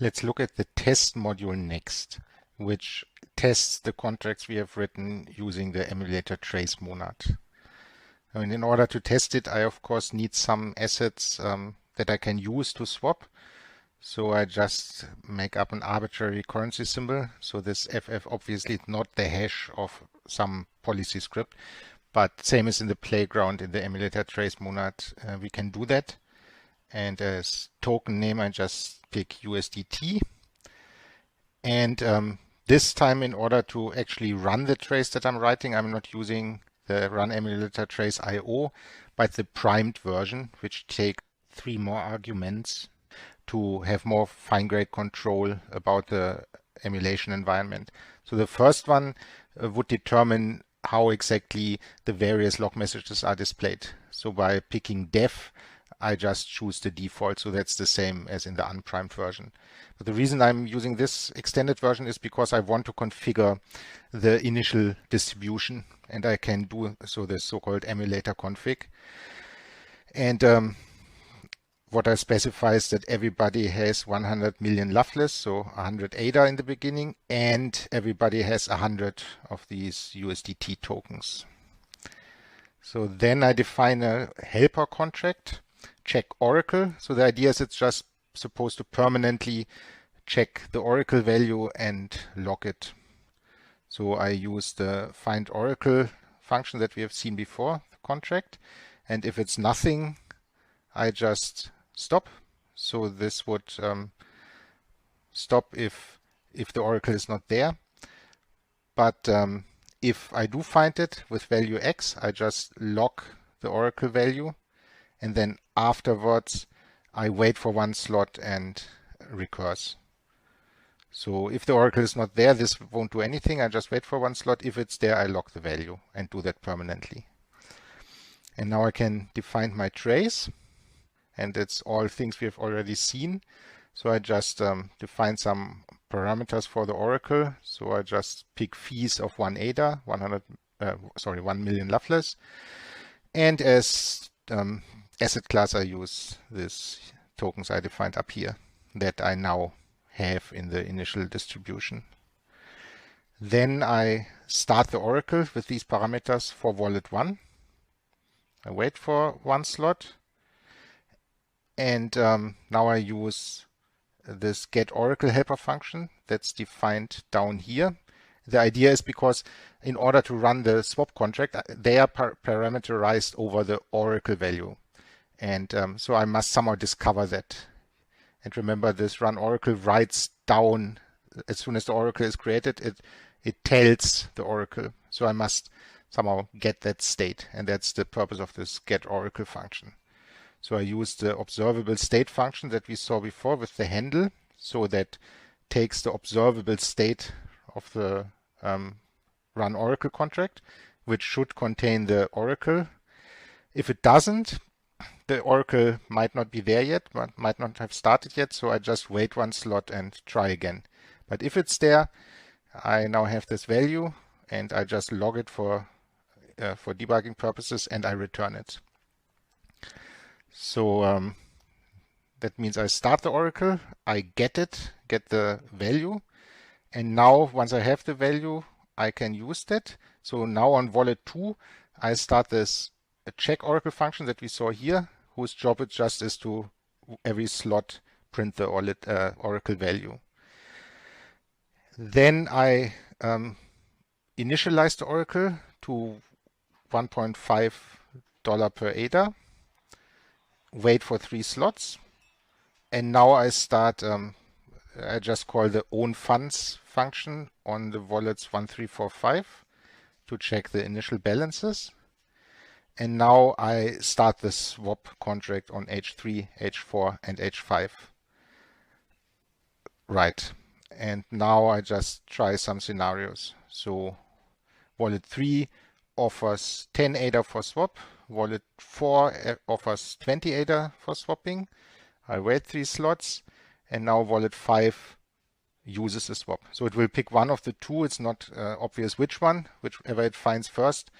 Let's look at the test module next, which tests the contracts we have written using the emulator trace monad. And in order to test it, I of course need some assets that I can use to swap. So I just make up an arbitrary currency symbol. So this FF obviously is not the hash of some policy script, but same as in the playground in the emulator trace monad, we can do that. And as token name, I just pick USDT. And this time, in order to actually run the trace that I'm writing, I'm not using the run emulator trace IO, but the primed version, which take 3 more arguments to have more fine-grained control about the emulation environment. So the first one would determine how exactly the various log messages are displayed. So by picking def, I just choose the default. So that's the same as in the unprimed version. But the reason I'm using this extended version is because I want to configure the initial distribution, and I can do so this so-called emulator config. And what I specify is that everybody has 100 million Loveless, so 100 ADA in the beginning, and everybody has 100 of these USDT tokens. So then I define a helper contract, check Oracle. So the idea is it's just supposed to permanently check the Oracle value and log it. So I use the find Oracle function that we have seen before, the contract. And if it's nothing, I just stop. So this would stop if the Oracle is not there. But if I do find it with value X, I just log the Oracle value. And then afterwards, I wait for one slot and recurse. So if the Oracle is not there, this won't do anything. I just wait for one slot. If it's there, I log the value and do that permanently. And now I can define my trace. And it's all things we have already seen. So I just define some parameters for the Oracle. So I just pick fees of 1 ADA, 1 million Loveless. And as asset class, I use these tokens I defined up here that I now have in the initial distribution. Then I start the Oracle with these parameters for wallet 1. I wait for one slot. And now I use this get Oracle helper function that's defined down here. The idea is because in order to run the swap contract, they are parameterized over the Oracle value. And so I must somehow discover that. And remember, this run Oracle writes down, as soon as the Oracle is created, it tells the Oracle. So I must somehow get that state. And that's the purpose of this get Oracle function. So I use the observable state function that we saw before with the handle. So that takes the observable state of the run Oracle contract, which should contain the Oracle. If it doesn't, the Oracle might not be there yet, might not have started yet, so I just wait one slot and try again. But if it's there, I now have this value, and I just log it for debugging purposes, and I return it. So that means I start the Oracle, I get the value, and now once I have the value, I can use that. So now on wallet 2, I start this check Oracle function that we saw here, whose job it just is to every slot print the Oracle value. Then I initialize the Oracle to $1.5 per ADA, wait for 3 slots, and now I start, I just call the own funds function on the wallets 1, 3, 4, 5 to check the initial balances. And now I start the swap contract on H3, H4, and H5. Right. And now I just try some scenarios. So wallet 3 offers 10 ADA for swap. Wallet 4 offers 20 ADA for swapping. I wait 3 slots. And now wallet 5 uses a swap. So it will pick one of the two. It's not obvious which one, whichever it finds first,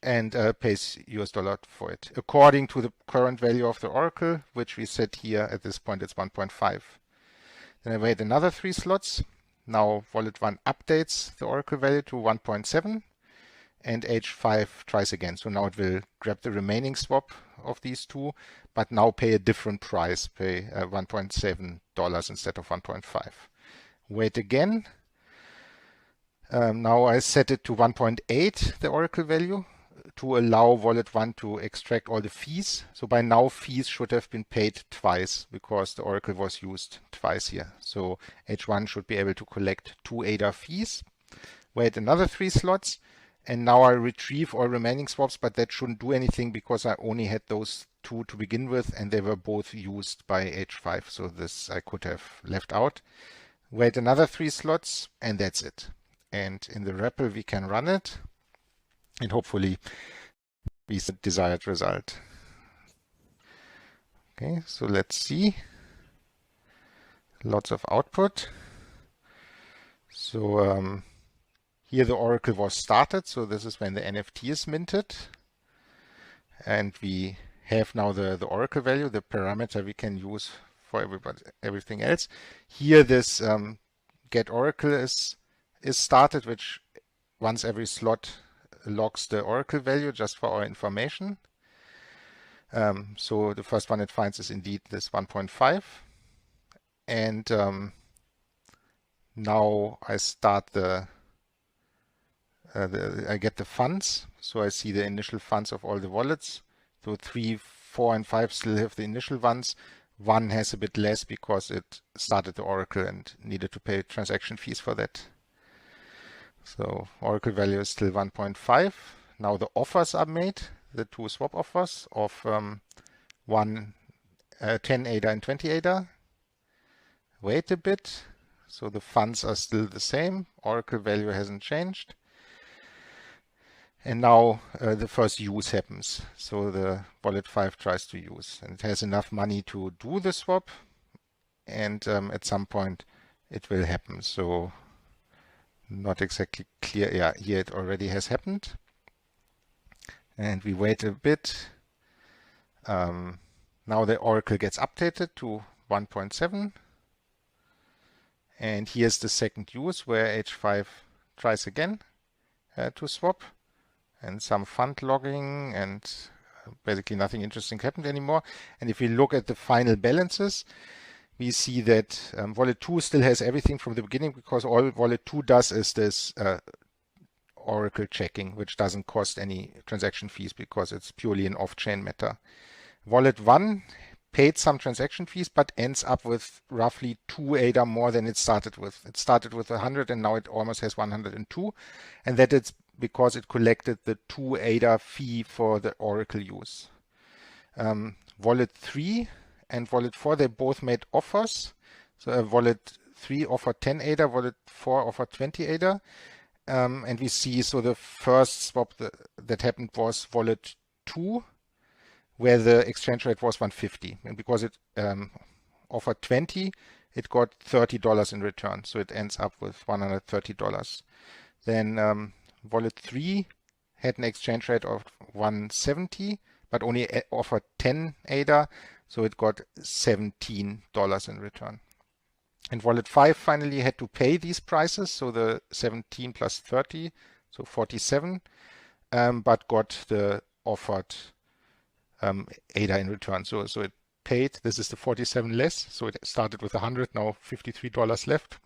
and pays US dollar for it, according to the current value of the Oracle, which we set here at this point, it's 1.5. Then I wait another 3 slots. Now wallet 1 updates the Oracle value to 1.7 and H5 tries again. So now it will grab the remaining swap of these two, but now pay a different price, pay $1.7 instead of 1.5. Wait again. Now I set it to 1.8, the Oracle value, to allow wallet 1 to extract all the fees. So by now fees should have been paid twice because the Oracle was used twice here. So H1 should be able to collect 2 ADA fees. Wait another 3 slots, and now I retrieve all remaining swaps, but that shouldn't do anything because I only had those 2 to begin with and they were both used by H5. So this I could have left out. Wait another 3 slots and that's it. And in the REPL we can run it and hopefully we see the desired result. Okay, so let's see. Lots of output. So here the Oracle was started, so this is when the NFT is minted. And we have now the Oracle value, the parameter we can use for everything else. Here this get Oracle is started, which once every slot logs the Oracle value just for our information. So the first one it finds is indeed this 1.5. And now I start I get the funds. So I see the initial funds of all the wallets. So 3, 4, and 5 still have the initial ones. 1 has a bit less because it started the Oracle and needed to pay transaction fees for that. So Oracle value is still 1.5. Now the offers are made, the 2 swap offers of 10 ADA and 20 ADA. Wait a bit. So the funds are still the same. Oracle value hasn't changed. And now the first use happens. So the wallet 5 tries to use. And it has enough money to do the swap. And at some point it will happen. So not exactly clear. Yeah, here it already has happened. And we wait a bit. Now the Oracle gets updated to 1.7. And here's the second use where H5 tries again to swap. And some fund logging, and basically nothing interesting happened anymore. And if we look at the final balances, we see that wallet 2 still has everything from the beginning because all wallet 2 does is this Oracle checking, which doesn't cost any transaction fees because it's purely an off-chain matter. Wallet 1 paid some transaction fees, but ends up with roughly 2 ADA more than it started with. It started with 100 and now it almost has 102. And that is because it collected the 2 ADA fee for the Oracle use. Wallet 3 and Wallet 4, they both made offers. So Wallet 3 offered 10 ADA, Wallet 4 offered 20 ADA. And we see, so the first swap that happened was Wallet 2, where the exchange rate was 150. And because it offered 20, it got $30 in return. So it ends up with $130. Then Wallet 3 had an exchange rate of 170, but only offered 10 ADA, so it got $17 in return. And Wallet 5 finally had to pay these prices, so the 17 plus 30, so 47, but got the offered ADA in return. So it paid, this is the 47 less, so it started with 100, now $53 left,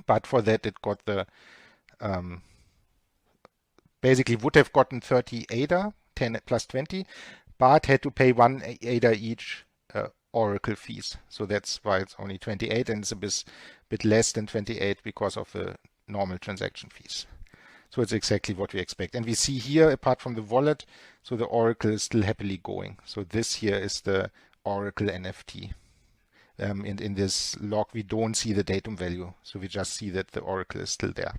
but for that it got the basically would have gotten 30 ADA, 10 plus 20, but had to pay 1 ADA each Oracle fees. So that's why it's only 28 and it's a bit less than 28 because of the normal transaction fees. So it's exactly what we expect. And we see here, apart from the wallet, so the Oracle is still happily going. So this here is the Oracle NFT. In this log, we don't see the datum value. So we just see that the Oracle is still there.